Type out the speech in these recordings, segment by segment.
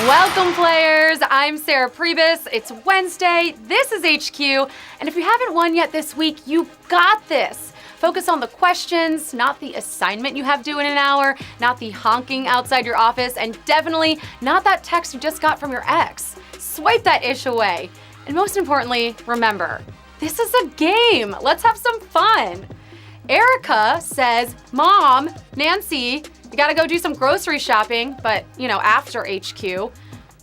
Welcome, players. I'm Sarah Priebus. It's Wednesday. This is HQ. And if you haven't won yet this week, you got this. Focus on the questions, not the assignment you have due in an hour, not the honking outside your office, and definitely not that text you just got from your ex. Swipe that ish away. And most importantly, remember, this is a game. Let's have some fun. Erica says, Mom, Nancy, you gotta go do some grocery shopping, but, after HQ.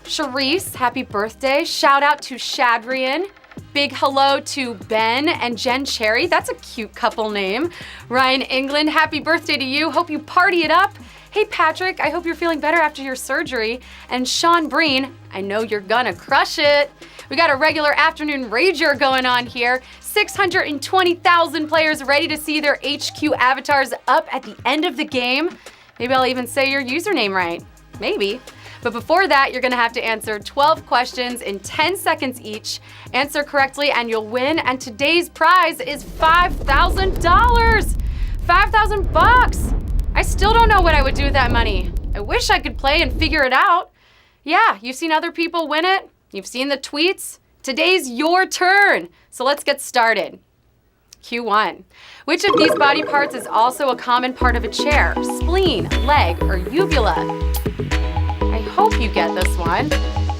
Charisse, happy birthday. Shout out to Shadrian. Big hello to Ben and Jen Cherry. That's a cute couple name. Ryan England, happy birthday to you. Hope you party it up. Hey, Patrick, I hope you're feeling better after your surgery. And Sean Breen, I know you're gonna crush it. We got a regular afternoon rager going on here. 620,000 players ready to see their HQ avatars up at the end of the game. Maybe I'll even say your username right. Maybe. But before that, you're gonna have to answer 12 questions in 10 seconds each. Answer correctly and you'll win. And today's prize is $5,000. 5,000 bucks. I still don't know what I would do with that money. I wish I could play and figure it out. Yeah, you've seen other people win it. You've seen the tweets. Today's your turn. So let's get started. Q1. Which of these body parts is also a common part of a chair? Spleen, leg, or uvula? I hope you get this one.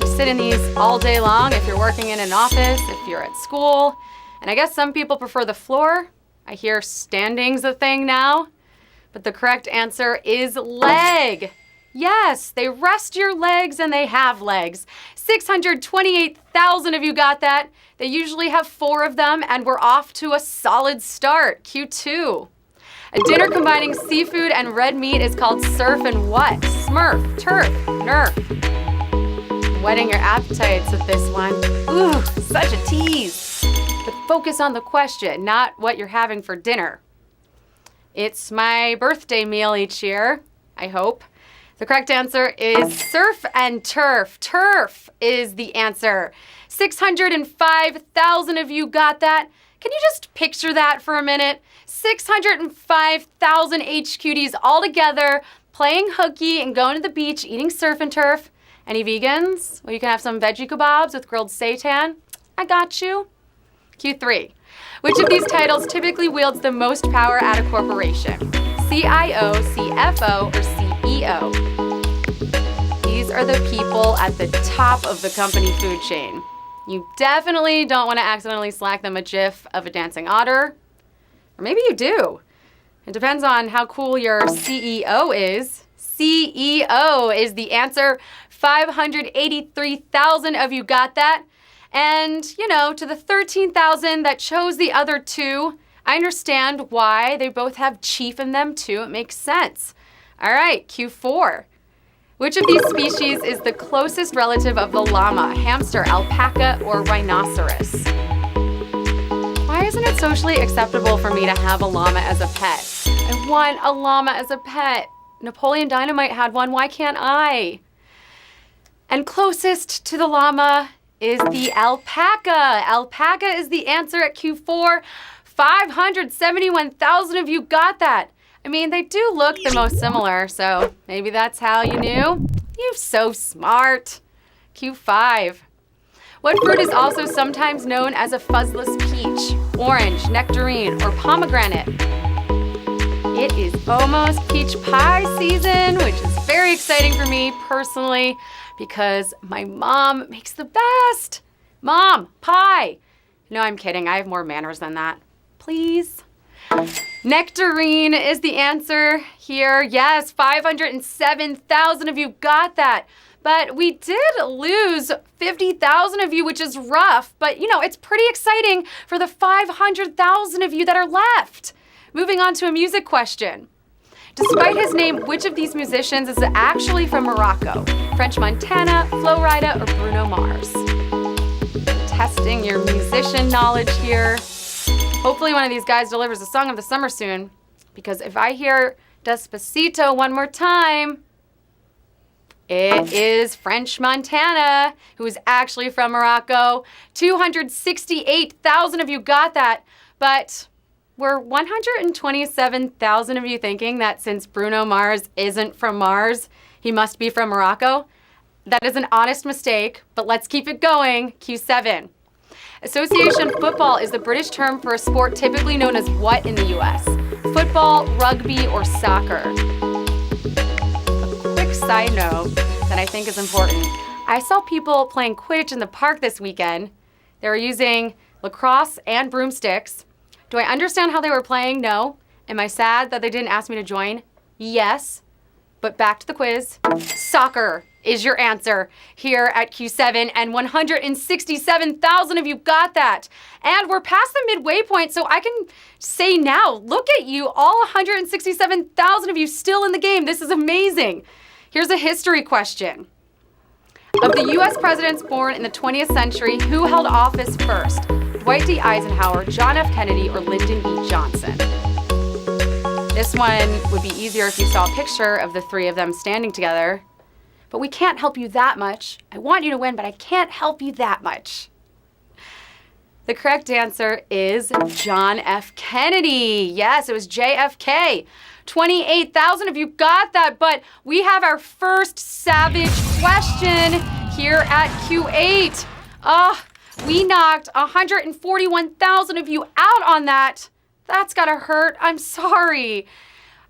You sit in these all day long if you're working in an office, if you're at school. And I guess some people prefer the floor. I hear standing's a thing now. But the correct answer is leg. Yes, they rest your legs and they have legs. 628,000 of you got that. They usually have 4 of them, and we're off to a solid start. Q2. A dinner combining seafood and red meat is called surf and what? Smurf, turf, nerf. Whetting your appetites with this one. Ooh, such a tease. But focus on the question, not what you're having for dinner. It's my birthday meal each year, I hope. The correct answer is surf and turf. Turf is the answer. 605,000 of you got that. Can you just picture that for a minute? 605,000 HQDs all together, playing hooky and going to the beach, eating surf and turf. Any vegans? Well, you can have some veggie kebabs with grilled seitan. I got you. Q3. Which of these titles typically wields the most power at a corporation? CIO, CFO, or CEO? These are the people at the top of the company food chain. You definitely don't want to accidentally slack them a gif of a dancing otter. Or maybe you do. It depends on how cool your CEO is. CEO is the answer. 583,000 of you got that. And, to the 13,000 that chose the other two, I understand why. They both have chief in them too. It makes sense. All right, Q4. Which of these species is the closest relative of the llama, hamster, alpaca, or rhinoceros? Why isn't it socially acceptable for me to have a llama as a pet? I want a llama as a pet. Napoleon Dynamite had one. Why can't I? And closest to the llama is the alpaca. Alpaca is the answer at Q4. 571,000 of you got that. I mean, they do look the most similar, so maybe that's how you knew. You're so smart. Q5. What fruit is also sometimes known as a fuzzless peach? Orange, nectarine, or pomegranate? It is almost peach pie season, which is very exciting for me personally because my mom makes the best. Mom, pie. No, I'm kidding. I have more manners than that. Please. Nectarine is the answer here. Yes, 507,000 of you got that. But we did lose 50,000 of you, which is rough. But, it's pretty exciting for the 500,000 of you that are left. Moving on to a music question. Despite his name, which of these musicians is actually from Morocco? French Montana, Flo Rida, or Bruno Mars? Testing your musician knowledge here. Hopefully one of these guys delivers a song of the summer soon, because if I hear Despacito one more time, it is French Montana, who is actually from Morocco. 268,000 of you got that, but were 127,000 of you thinking that since Bruno Mars isn't from Mars, he must be from Morocco? That is an honest mistake, but let's keep it going. Q7. Association football is the British term for a sport typically known as what in the US? Football, rugby, or soccer? A quick side note that I think is important. I saw people playing Quidditch in the park this weekend. They were using lacrosse and broomsticks. Do I understand how they were playing? No. Am I sad that they didn't ask me to join? Yes. But back to the quiz. Soccer is your answer here at Q7, and 167,000 of you got that. And we're past the midway point, so I can say now, look at you, all 167,000 of you still in the game. This is amazing. Here's a history question. Of the US presidents born in the 20th century, who held office first? Dwight D. Eisenhower, John F. Kennedy, or Lyndon B. Johnson? This one would be easier if you saw a picture of the three of them standing together. But we can't help you that much. I want you to win, but I can't help you that much. The correct answer is John F. Kennedy. Yes, it was JFK. 28,000 of you got that, but we have our first savage question here at Q8. We knocked 141,000 of you out on that. That's gotta hurt. I'm sorry.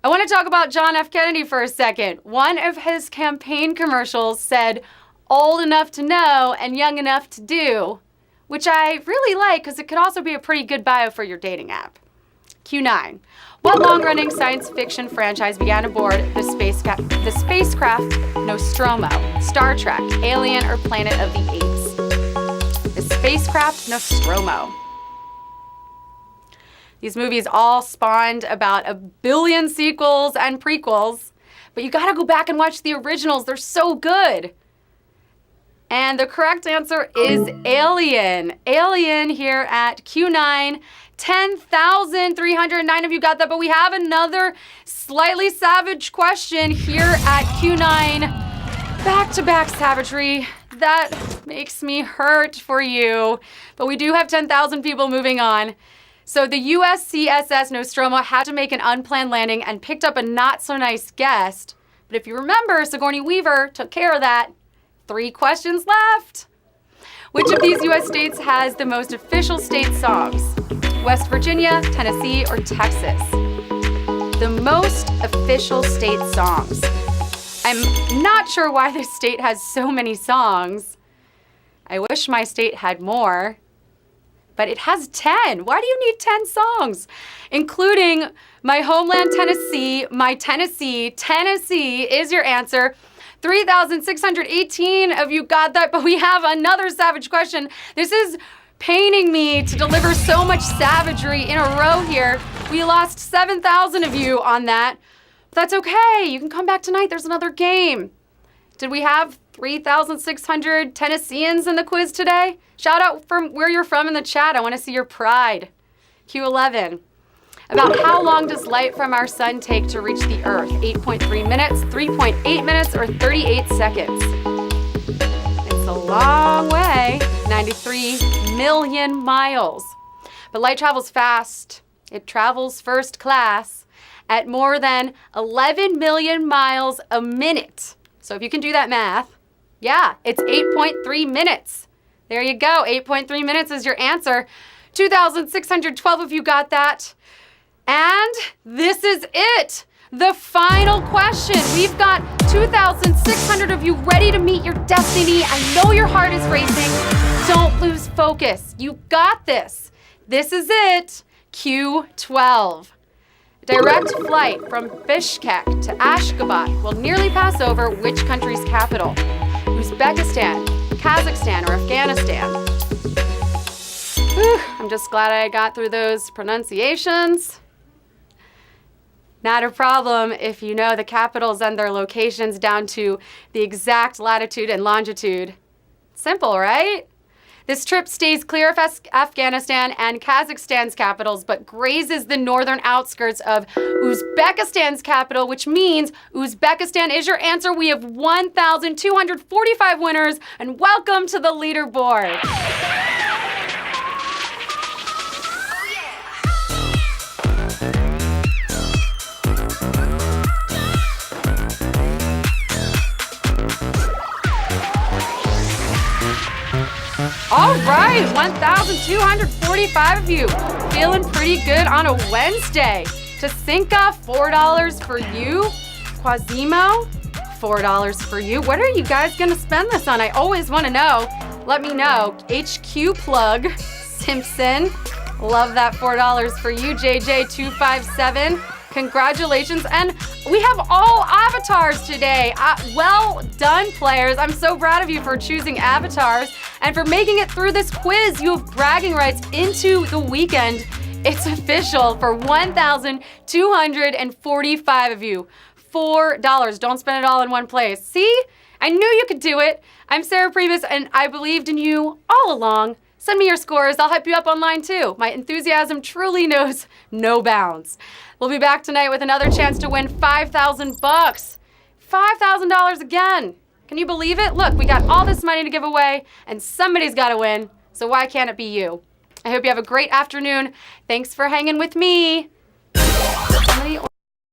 I want to talk about John F. Kennedy for a second. One of his campaign commercials said, "Old enough to know and young enough to do," which I really like because it could also be a pretty good bio for your dating app. Q9. What long-running science fiction franchise began aboard the spacecraft Nostromo, Star Trek, Alien, or Planet of the Apes? The spacecraft Nostromo. These movies all spawned about 1 billion sequels and prequels, but you gotta go back and watch the originals. They're so good. And the correct answer is Alien. Alien here at Q9. 10,309 of you got that, but we have another slightly savage question here at Q9. Back-to-back savagery. That makes me hurt for you. But we do have 10,000 people moving on. So the USCSS Nostromo had to make an unplanned landing and picked up a not-so-nice guest. But if you remember, Sigourney Weaver took care of that. 3 questions left. Which of these U.S. states has the most official state songs? West Virginia, Tennessee, or Texas? The most official state songs. I'm not sure why this state has so many songs. I wish my state had more. But it has 10. Why do you need 10 songs? Including my homeland, Tennessee, my Tennessee. Tennessee is your answer. 3,618 of you got that, but we have another savage question. This is paining me to deliver so much savagery in a row here. We lost 7,000 of you on that. But that's okay. You can come back tonight. There's another game. Did we have 3,600 Tennesseans in the quiz today? Shout out from where you're from in the chat. I want to see your pride. Q11. About how long does light from our sun take to reach the Earth? 8.3 minutes, 3.8 minutes, or 38 seconds? It's a long way. 93 million miles. But light travels fast. It travels first class at more than 11 million miles a minute. So if you can do that math, yeah, it's 8.3 minutes. There you go. 8.3 minutes is your answer. 2,612 of you got that. And this is it. The final question. We've got 2,600 of you ready to meet your destiny. I know your heart is racing. Don't lose focus. You got this. This is it. Q12. Direct flight from Bishkek to Ashgabat will nearly pass over which country's capital? Uzbekistan, Kazakhstan, or Afghanistan? Whew, I'm just glad I got through those pronunciations. Not a problem if you know the capitals and their locations down to the exact latitude and longitude. Simple, right? This trip stays clear of Afghanistan and Kazakhstan's capitals, but grazes the northern outskirts of Uzbekistan's capital, which means Uzbekistan is your answer. We have 1,245 winners, and welcome to the leaderboard. right, 1,245 of you. Feeling pretty good on a Wednesday. Tasinka, $4 for you. Quasimo, $4 for you. What are you guys gonna spend this on? I always wanna know. Let me know. HQ plug, Simpson. Love that $4 for you, JJ257. Congratulations, and we have all avatars today. Well done, players. I'm so proud of you for choosing avatars and for making it through this quiz. You have bragging rights into the weekend. It's official for 1,245 of you. $4. Don't spend it all in one place. See? I knew you could do it. I'm Sarah Priebus, and I believed in you all along. Send me your scores. I'll hype you up online too. My enthusiasm truly knows no bounds. We'll be back tonight with another chance to win $5,000. $5,000 again. Can you believe it? Look, we got all this money to give away, and somebody's got to win. So why can't it be you? I hope you have a great afternoon. Thanks for hanging with me.